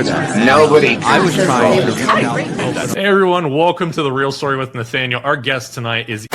Nobody. I was trying to reach out. Hey everyone, welcome to The Real Story with Nathaniel. Our guest tonight is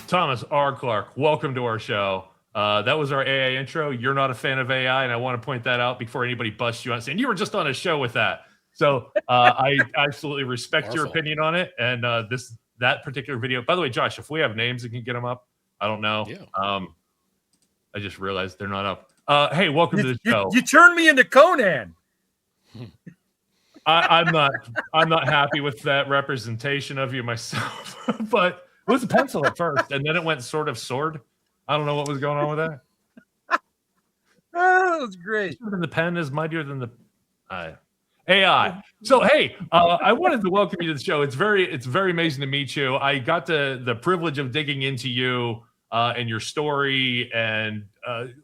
Thomas R. Clark. Welcome to our show. That was our AI intro. You're not a fan of AI, and I want to point that out before anybody busts you out saying you were just on a show with that. So I absolutely respect your opinion on it. And that particular video, by the way, Josh, if we have names, you can get them up. I don't know. Yeah. I just realized they're not up. Hey, welcome to the show. You turned me into Conan. I'm not happy with that representation of you myself, but. It was a pencil at first, and then it went sort of sword. I don't know what was going on with that. Oh, that was great. The pen is mightier than the AI. So, hey, I wanted to welcome you to the show. It's very amazing to meet you. I got the privilege of digging into you and your story, and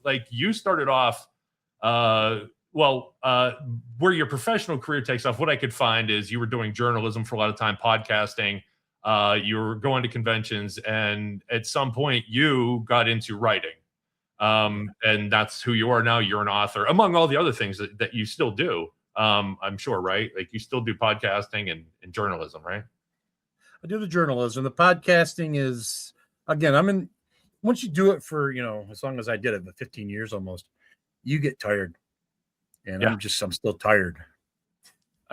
like you started off. Where your professional career takes off, what I could find is you were doing journalism for a lot of time, podcasting. You were going to conventions, and at some point you got into writing. And that's who you are now. You're an author, among all the other things that you still do. I'm sure, right? Like you still do podcasting and journalism, right? I do the journalism. The podcasting is, again, once you do it for, as long as I did it, but 15 years almost, you get tired. And I'm still tired.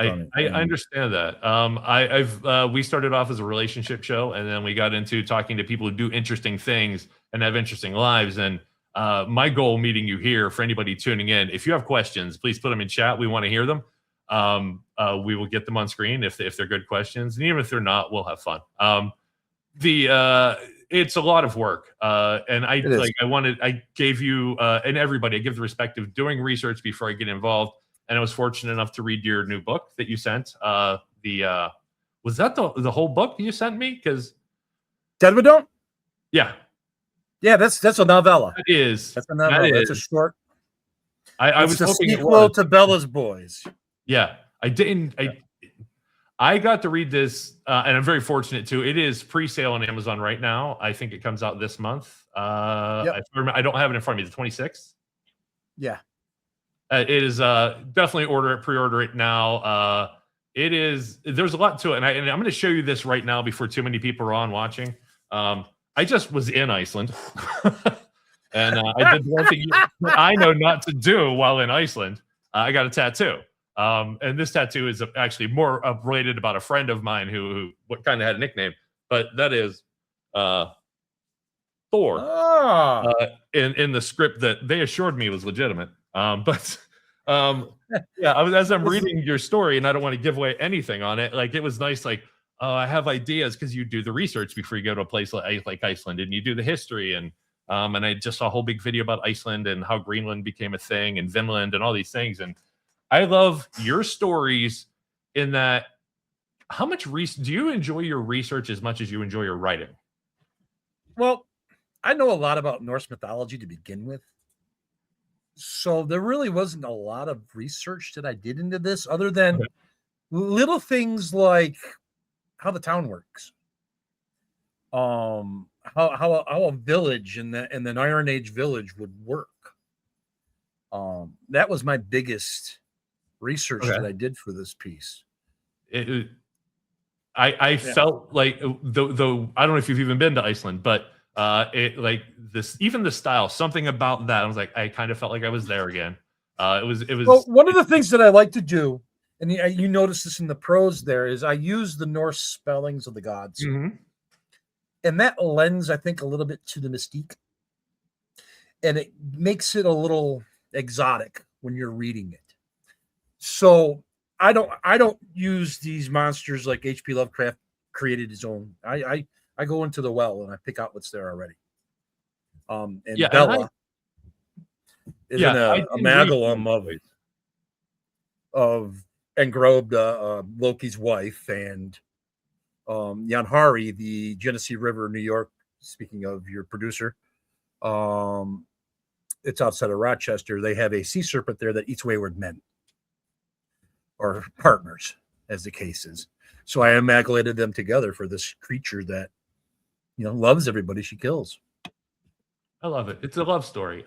I understand that. We started off as a relationship show, and then we got into talking to people who do interesting things and have interesting lives. And my goal meeting you here, for anybody tuning in, if you have questions, please put them in chat. We want to hear them. We will get them on screen if they're good questions, and even if they're not, we'll have fun. It's a lot of work, and I gave you and everybody, I give the respect of doing research before I get involved. And I was fortunate enough to read your new book that you sent. Was that the whole book you sent me? Because Dedwadon't? Yeah, that's a novella. It is. That's a novella. That's a short. I was the hoping sequel to Bella's Boys. Yeah, I didn't. I got to read this, and I'm very fortunate too. It is pre-sale on Amazon right now. I think it comes out this month. I don't have it in front of me. The 26th. Yeah. It is definitely pre-order it now. There's a lot to it, and I'm going to show you this right now before too many people are on watching. I just was in Iceland, and I did one thing that I know not to do while in Iceland. I got a tattoo, and this tattoo is actually more related about a friend of mine who kind of had a nickname, but that is Thor. In the script that they assured me was legitimate. As I'm reading your story, and I don't want to give away anything on it, like it was nice, like, I have ideas, because you do the research before you go to a place like Iceland, and you do the history, and I just saw a whole big video about Iceland and how Greenland became a thing, and Vinland, and all these things. And I love your stories in that. How much do you enjoy your research as much as you enjoy your writing? Well, I know a lot about Norse mythology to begin with. So there really wasn't a lot of research that I did into this, other than little things like how the town works, how a village in the Iron Age village would work. That was my biggest research that I did for this piece. I felt like, though I don't know if you've even been to Iceland, but even the style, something about that, I was like, I kind of felt like I was there again. It was. Well, one of the things that I like to do, and you notice this in the prose there, is I use the Norse spellings of the gods, and that lends, I think, a little bit to the mystique, and it makes it a little exotic when you're reading it. So I don't use these monsters like H.P. Lovecraft created his own. I go into the well and I pick out what's there already. Bella is an amalgam of and Grobe, Loki's wife, and Yanhari, the Genesee River, New York. Speaking of your producer, it's outside of Rochester. They have a sea serpent there that eats wayward men or partners, as the case is. So I amalgamated them together for this creature that, loves everybody she kills. I love it. It's a love story.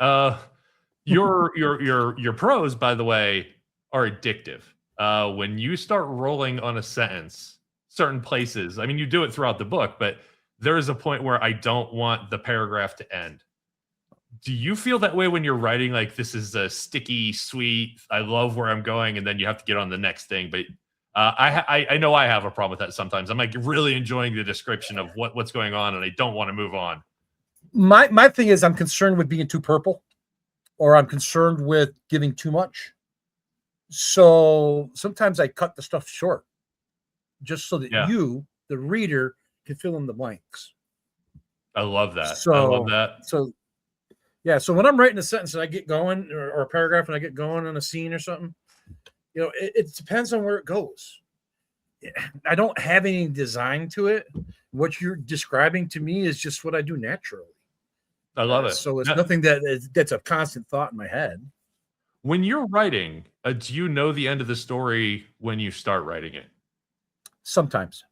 Your prose, by the way, are addictive. When you start rolling on a sentence, certain places, I mean, you do it throughout the book, but there is a point where I don't want the paragraph to end. Do you feel that way when you're writing, like, this is a sticky, sweet, I love where I'm going, and then you have to get on the next thing? But I know I have a problem with that sometimes. I'm like really enjoying the description of what's going on, and I don't want to move on. My thing is, I'm concerned with being too purple, or I'm concerned with giving too much. So sometimes I cut the stuff short, just so that you, the reader, can fill in the blanks. I love that. So, I love that. So, yeah. So when I'm writing a sentence and I get going, or a paragraph and I get going on a scene or something, it depends on where it goes. I don't have any design to it. What you're describing to me is just what I do naturally. I love it. So it's nothing that's a constant thought in my head. When you're writing, do you know the end of the story when you start writing it? Sometimes.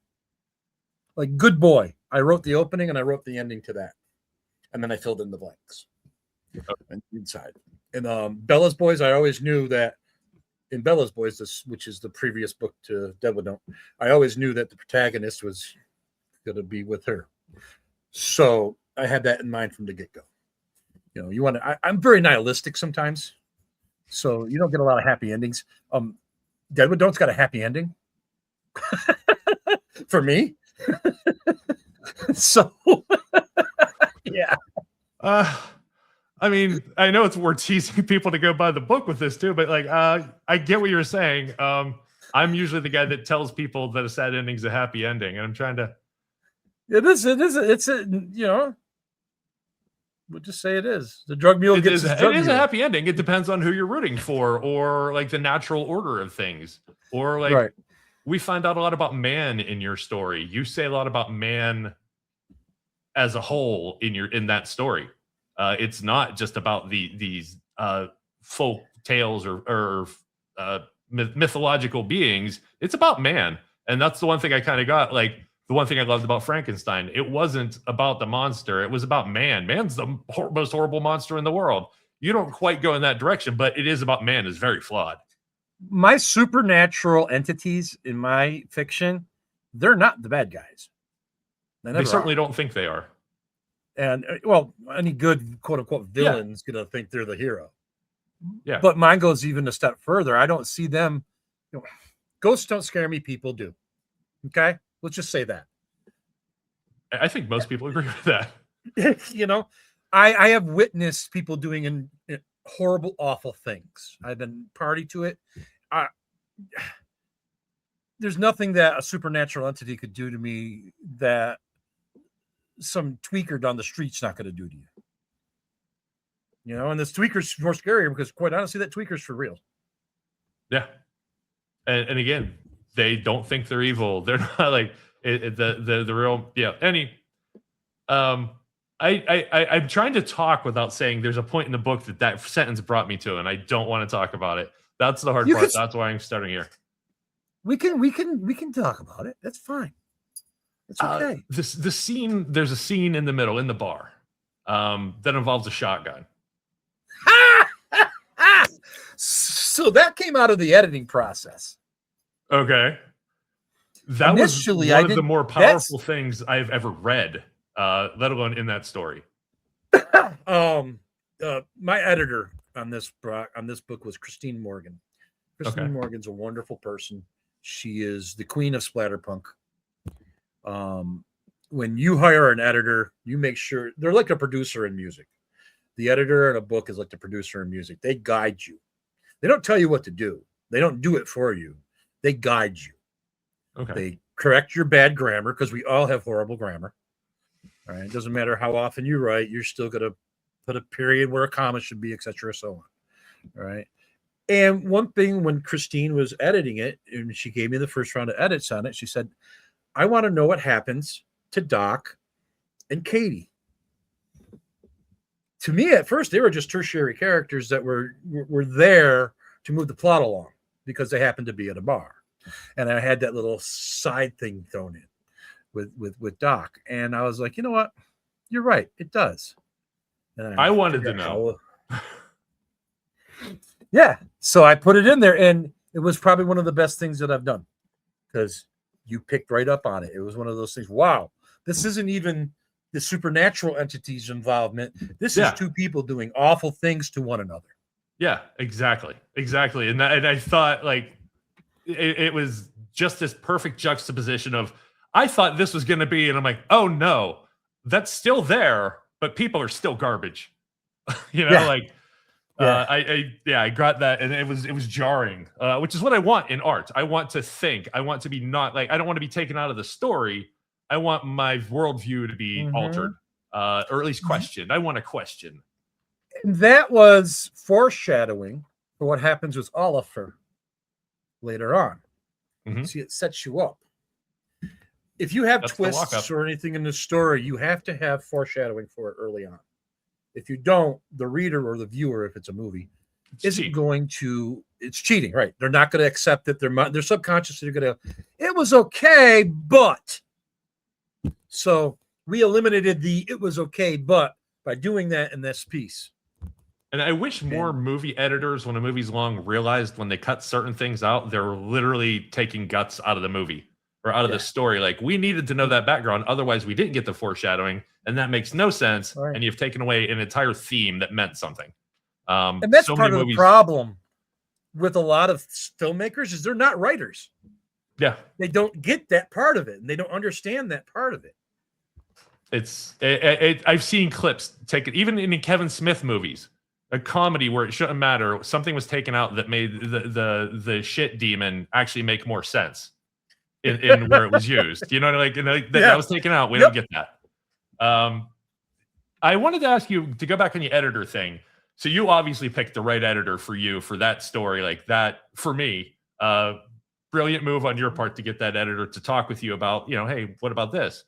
Like Good Boy, I wrote the opening and I wrote the ending to that, and then I filled in the blanks inside. And Bella's Boys, I always knew that in Bella's Boys, which is the previous book to Dedwadon't, I always knew that the protagonist was going to be with her. So I had that in mind from the get-go. You want to. I'm very nihilistic sometimes, so you don't get a lot of happy endings. Dedwadon't's got a happy ending for me. So yeah. I mean, I know we're teasing people to go buy the book with this too, but like, I get what you're saying. I'm usually the guy that tells people that a sad ending is a happy ending, and I'm trying to. We'll just say it is. The drug mule gets his drug It is mule. a happy ending. It depends on who you're rooting for, or like the natural order of things, or like we find out a lot about man in your story. You say a lot about man as a whole in that story. It's not just about these folk tales or mythological beings. It's about man, and that's the one thing I kind of got. Like the one thing I loved about Frankenstein, it wasn't about the monster; it was about man. Man's the most horrible monster in the world. You don't quite go in that direction, but it is about man. Is very flawed. My supernatural entities in my fiction, they're not the bad guys. They certainly don't think they are. And well, any good quote unquote villain's gonna think they're the hero. Yeah. But mine goes even a step further. I don't see them. Ghosts don't scare me. People do. Okay, let's just say that. I think most people agree with that. I have witnessed people doing horrible, awful things. I've been party to it. There's nothing that a supernatural entity could do to me that some tweaker down the street's not going to do to you. And this tweaker's more scarier because, quite honestly, that tweaker's for real. Yeah. And again, they don't think they're evil. They're not like the real. Yeah. I'm trying to talk without saying there's a point in the book that sentence brought me to, and I don't want to talk about it. That's the hard part. That's why I'm starting here. We can talk about it. That's fine. It's okay. There's a scene in the middle in the bar that involves a shotgun. So that came out of the editing process. Okay. That initially, was one of the more powerful things I've ever read, let alone in that story. My editor on this book was Christine Morgan. Christine Morgan's a wonderful person. She is the queen of Splatterpunk. When you hire an editor, you make sure they're like a producer in music. The editor in a book is like the producer in music. They guide you. They don't tell you what to do. They don't do it for you. They guide you. Okay. They correct your bad grammar because we all have horrible grammar. All right. It doesn't matter how often you write, you're still going to put a period where a comma should be, etc. So on. All right. And one thing, when Christine was editing it, and she gave me the first round of edits on it, she said, I want to know what happens to Doc and Katie. To me, at first, they were just tertiary characters that were there to move the plot along because they happened to be at a bar. And I had that little side thing thrown in with Doc. And I was like, you know what? You're right. It does. And I wanted to know. Yeah. So I put it in there, and it was probably one of the best things that I've done because you picked right up on it. It was one of those things. Wow. This isn't even the supernatural entity's involvement. This is two people doing awful things to one another. Yeah, exactly. And I thought like it was just this perfect juxtaposition of, I thought this was going to be, and I'm like, oh no, that's still there, but people are still garbage. I got that, and it was jarring, which is what I want in art. I want to think. I want to be not like, I don't want to be taken out of the story. I want my worldview to be altered, or at least questioned. I want a question. And that was foreshadowing for what happens with Oliver later on. See, it sets you up. If you have twists or anything in the story, you have to have foreshadowing for it early on. If you don't, the reader or the viewer, if it's a movie, isn't going to. It's cheating, right? They're not going to accept it. They're subconsciously going to. It was okay, but. So we eliminated the "it was okay, but" by doing that in this piece. And I wish more movie editors, when a movie's long, realized when they cut certain things out, they're literally taking guts out of the movie or out of the story. Like, we needed to know that background, otherwise we didn't get the foreshadowing, and that makes no sense. Right. And you've taken away an entire theme that meant something. And that's part of the problem with a lot of filmmakers is they're not writers. Yeah, they don't get that part of it, and they don't understand that part of it. I've seen clips taken, even in Kevin Smith movies, a comedy where it shouldn't matter. Something was taken out that made the shit demon actually make more sense in where it was used. You know, that was taken out. We don't get that. I wanted to ask you to go back on your editor thing. So you obviously picked the right editor for you for that story. Like that, for me, brilliant move on your part to get that editor to talk with you about, hey, what about this?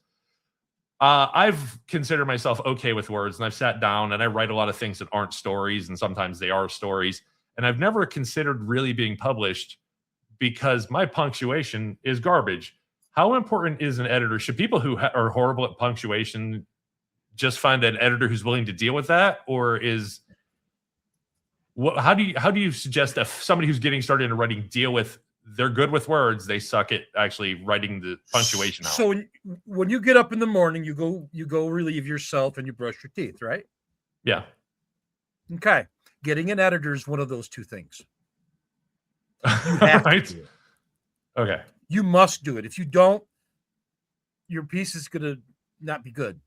I've considered myself okay with words, and I've sat down and I write a lot of things that aren't stories, and sometimes they are stories. And I've never considered really being published because my punctuation is garbage. How important is an editor? Should people who are horrible at punctuation just find an editor who's willing to deal with that, or how do you suggest that somebody who's getting started in writing deal with? They're good with words, they suck at actually writing the punctuation out. So when you get up in the morning, you go relieve yourself and you brush your teeth, right? Yeah. Okay. Getting an editor is one of those two things. You have to do it. Okay. You must do it. If you don't, your piece is going to not be good.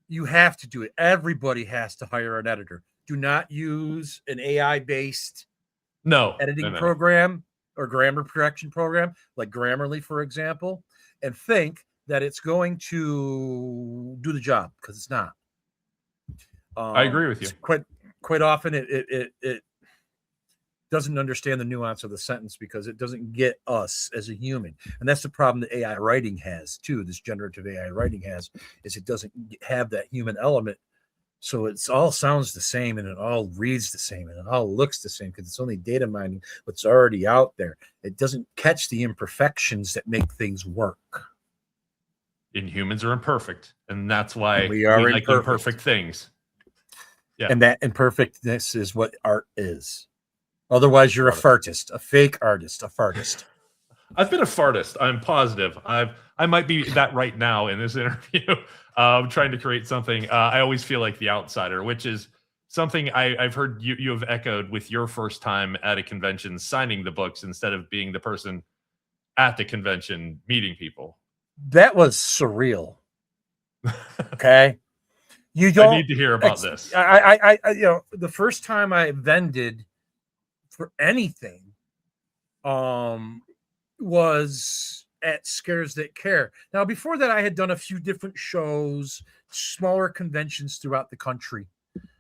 You have to do it. Everybody has to hire an editor. Do not use an AI-based editing program or grammar correction program like Grammarly, for example, and think that it's going to do the job, because it's not. I agree with you. Quite often it doesn't understand the nuance of the sentence because it doesn't get us as a human. And that's the problem that AI writing has too. This generative AI writing has, is it doesn't have that human element. So it all sounds the same, and it all reads the same, and it all looks the same because it's only data mining what's already out there. It doesn't catch the imperfections that make things work. And humans are imperfect, and that's why we like imperfect things. Yeah. And that imperfectness is what art is. Otherwise, you're a fartist, a fake artist, a fartist. I've been a fartist. I'm positive. I might be that right now in this interview. Trying to create something. I always feel like the outsider, which is something I've heard you have echoed with your first time at a convention signing the books instead of being the person at the convention meeting people. That was surreal. Okay. I need to hear about this. I the first time I vended for anything was at Scares That Care. Now, before that, I had done a few different shows, smaller conventions throughout the country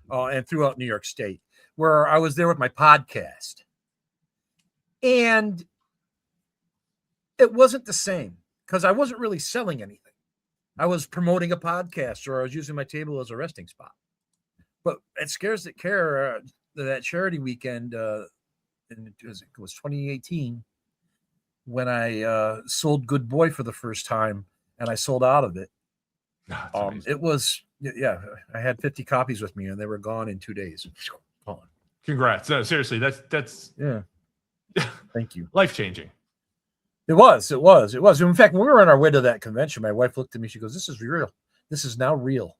and throughout New York State, where I was there with my podcast. And it wasn't the same because I wasn't really selling anything. I was promoting a podcast, or I was using my table as a resting spot. But at Scares That Care, that charity weekend, and it was 2018, when I sold Good Boy for the first time, and I sold out of it. It was, I had 50 copies with me, and they were gone in 2 days. Gone. Congrats! No, seriously, that's Thank you. Life-changing. It was. In fact, when we were on our way to that convention, my wife looked at me. She goes, "This is real. This is now real."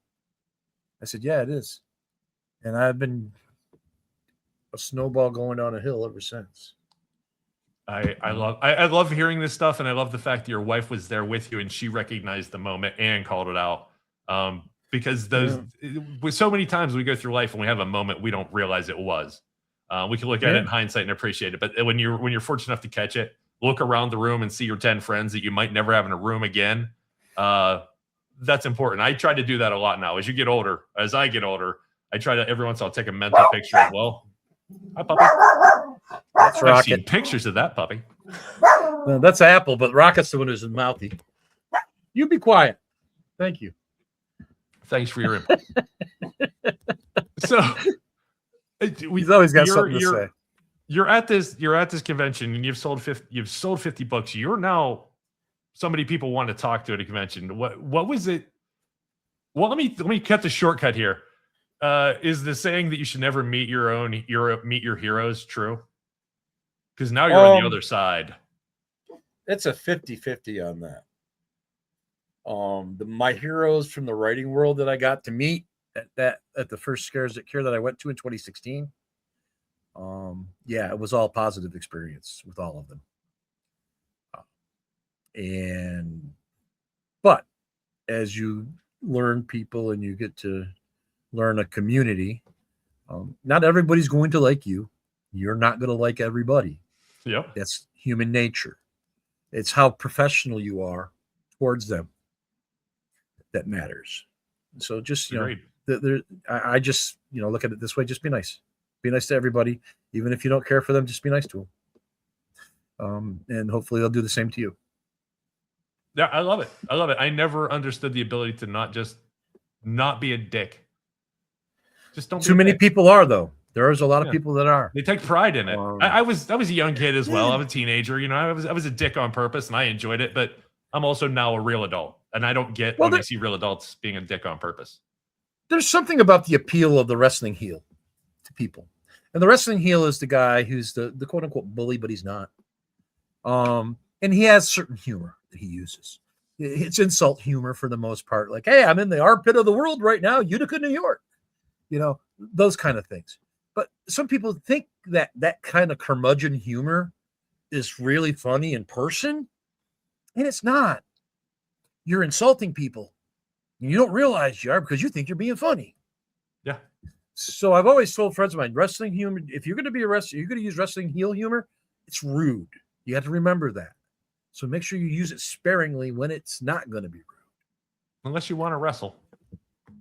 I said, "Yeah, it is." And I've been a snowball going down a hill ever since. I love hearing this stuff, and I love the fact that your wife was there with you and she recognized the moment and called it out. Because with so many times we go through life and we have a moment we don't realize it was. We can look at it in hindsight and appreciate it, but when you're fortunate enough to catch it, look around the room and see your 10 friends that you might never have in a room again. That's important. I try to do that a lot now. As you get older, as I get older, I try to every once in a while take a mental picture of, well, hi puppy. That's I've seen Rocket. pictures of that puppy. No, that's Apple, but Rocket's the one who's mouthy. You be quiet. Thank you. Thanks for your input. So he's always got something to say. You're at this convention and you've sold 50 books. You're now somebody people want to talk to at a convention. What was it? Well, let me cut the shortcut here. Is the saying that you should never meet your heroes true? Because now you're on the other side. It's a 50-50 on that. My heroes from the writing world that I got to meet at the first Scares That Care that I went to in 2016. It was all positive experience with all of them. But as you learn people and you get to learn a community, not everybody's going to like you. You're not going to like everybody. Yep. That's human nature. It's how professional you are towards them that matters. So just, I just, look at it this way. Just be nice. Be nice to everybody. Even if you don't care for them, just be nice to them. And hopefully they'll do the same to you. Yeah, I love it. I never understood the ability to not be a dick. Just don't. Too many people are, though. There's a lot of people that are. They take pride in it. I was a young kid as well. I'm a teenager. I was a dick on purpose, and I enjoyed it. But I'm also now a real adult, and I don't get when I see real adults being a dick on purpose. There's something about the appeal of the wrestling heel to people, and the wrestling heel is the guy who's the quote unquote bully, but he's not. And he has certain humor that he uses. It's insult humor for the most part. Like, hey, I'm in the armpit of the world right now, Utica, New York. Those kind of things. But some people think that kind of curmudgeon humor is really funny in person, and it's not. You're insulting people, and you don't realize you are because you think you're being funny. Yeah. So I've always told friends of mine, wrestling humor, if you're going to be a wrestler, you're going to use wrestling heel humor, it's rude. You have to remember that. So make sure you use it sparingly when it's not going to be rude. Unless you want to wrestle.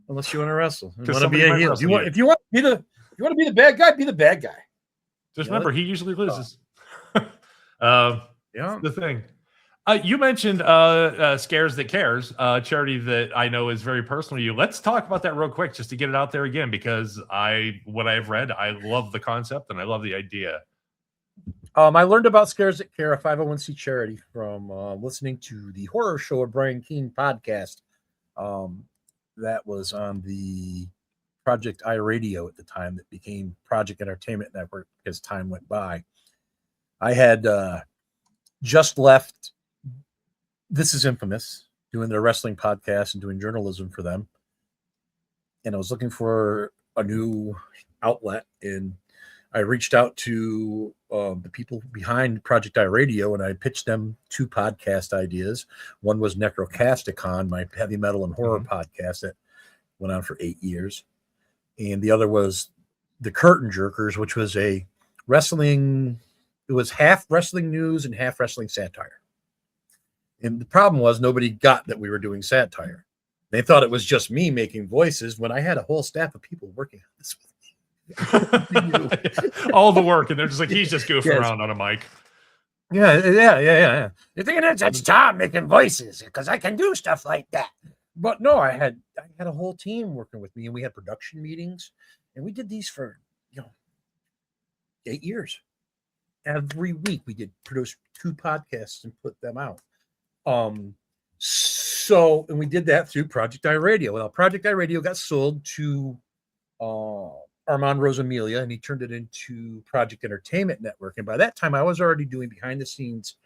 You want to be a heel. If you want to be the bad guy, be the bad guy. Just remember, he usually loses. The thing. You mentioned Scares That Cares, a charity that I know is very personal to you. Let's talk about that real quick, just to get it out there again, because what I've read, I love the concept and I love the idea. I learned about Scares That Care, a 501c charity, from listening to the Horror Show of Brian Keene podcast. That was on the Project iRadio at the time that became Project Entertainment Network as time went by. I had just left This Is Infamous, doing their wrestling podcast and doing journalism for them. And I was looking for a new outlet, and I reached out to the people behind Project iRadio, and I pitched them 2 podcast ideas. One was Necrocasticon, my heavy metal and horror podcast that went on for 8 years. And the other was The Curtain Jerkers, which was it was half wrestling news and half wrestling satire. And the problem was nobody got that we were doing satire. They thought it was just me making voices when I had a whole staff of people working on this with me. All the work, and they're just like, he's just goofing around on a mic. Yeah. You're thinking that's Tom making voices because I can do stuff like that. But no, I had a whole team working with me, and we had production meetings, and we did these for 8 years. Every week we did produce 2 podcasts and put them out. So, and we did that through Project iRadio. Well, Project iRadio got sold to Armand Rosamilia, and he turned it into Project Entertainment Network. And by that time, I was already doing behind the scenes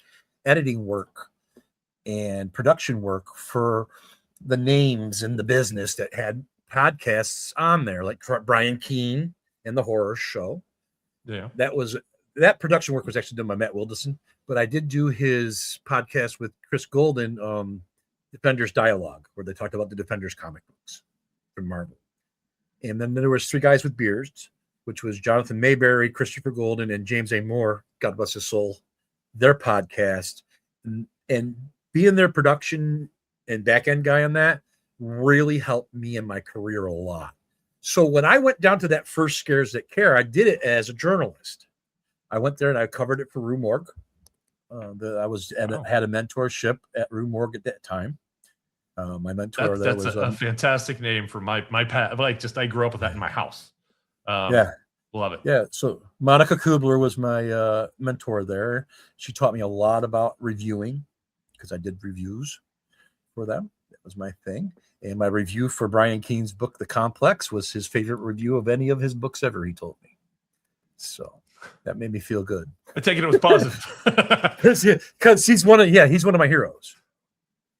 editing work and production work for the names in the business that had podcasts on there, like Brian Keene and the Horror Show. Yeah, that production work was actually done by Matt Wilderson, but I did do his podcast with Chris Golden, Defenders Dialogue, where they talked about the Defenders comic books from Marvel. And then there was 3 Guys with Beards, which was Jonathan Mayberry, Christopher Golden, and James A. Moore, God bless his soul, their podcast. And being their production and back-end guy on that really helped me in my career a lot. So when I went down to that first Scares That Care, I did it as a journalist. I went there and I covered it for Rue Morgue. Had a mentorship at Rue Morgue at that time. My mentor that's a fantastic name for my pet. Like, just I grew up with that in my house. Love it. Yeah. So Monica Kubler was my mentor there. She taught me a lot about reviewing because I did reviews for them. That was my thing. And my review for Brian Keene's book, The Complex, was his favorite review of any of his books ever, he told me. So that made me feel good. I take it was positive. Because he's one of my heroes.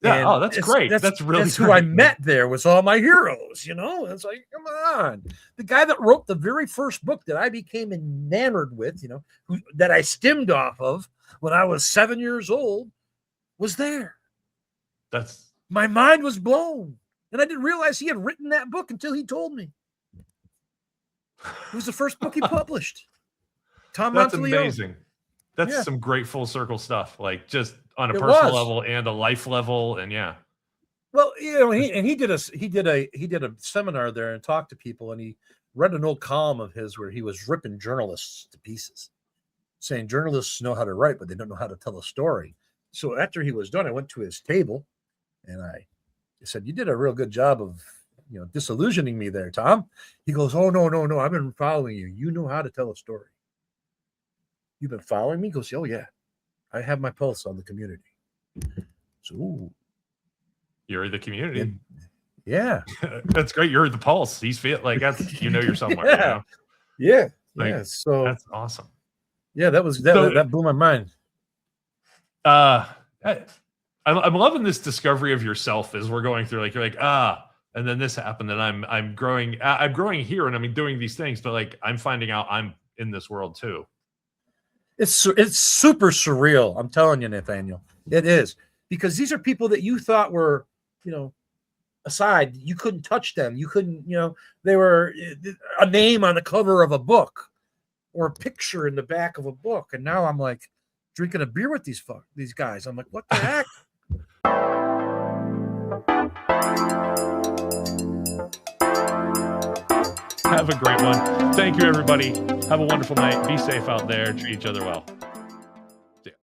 Yeah, that's great. That's really that's great. Who I met there was all my heroes, It's like, come on. The guy that wrote the very first book that I became enamored with, that I stemmed off of when I was 7 years old, was there. My mind was blown. And I didn't realize he had written that book until he told me. It was the first book he published. That's Monteleone. Amazing. That's some great full circle stuff. Like, just on a personal level and a life level, and Well, he did a seminar there and talked to people, and he read an old column of his where he was ripping journalists to pieces, saying journalists know how to write, but they don't know how to tell a story. So after he was done, I went to his table, and I said, "You did a real good job of disillusioning me there, Tom." He goes, "Oh, no, I've been following you. You know how to tell a story. You've been following me?" He goes, "Oh yeah, I have my pulse on the community." So you're the community. Yeah. That's great. You're the pulse. He's like that's you're somewhere. Yeah. So that's awesome. Yeah, that blew my mind. I'm loving this discovery of yourself as we're going through. Like, you're like, and then this happened, and I'm growing here, and I'm doing these things, but like I'm finding out I'm in this world too. It's super surreal. I'm telling you, Nathaniel, it is, because these are people that you thought were, aside. You couldn't touch them. You couldn't, they were a name on the cover of a book or a picture in the back of a book. And now I'm like drinking a beer with these guys. I'm like, what the heck? Have a great one. Thank you, everybody. Have a wonderful night. Be safe out there. Treat each other well.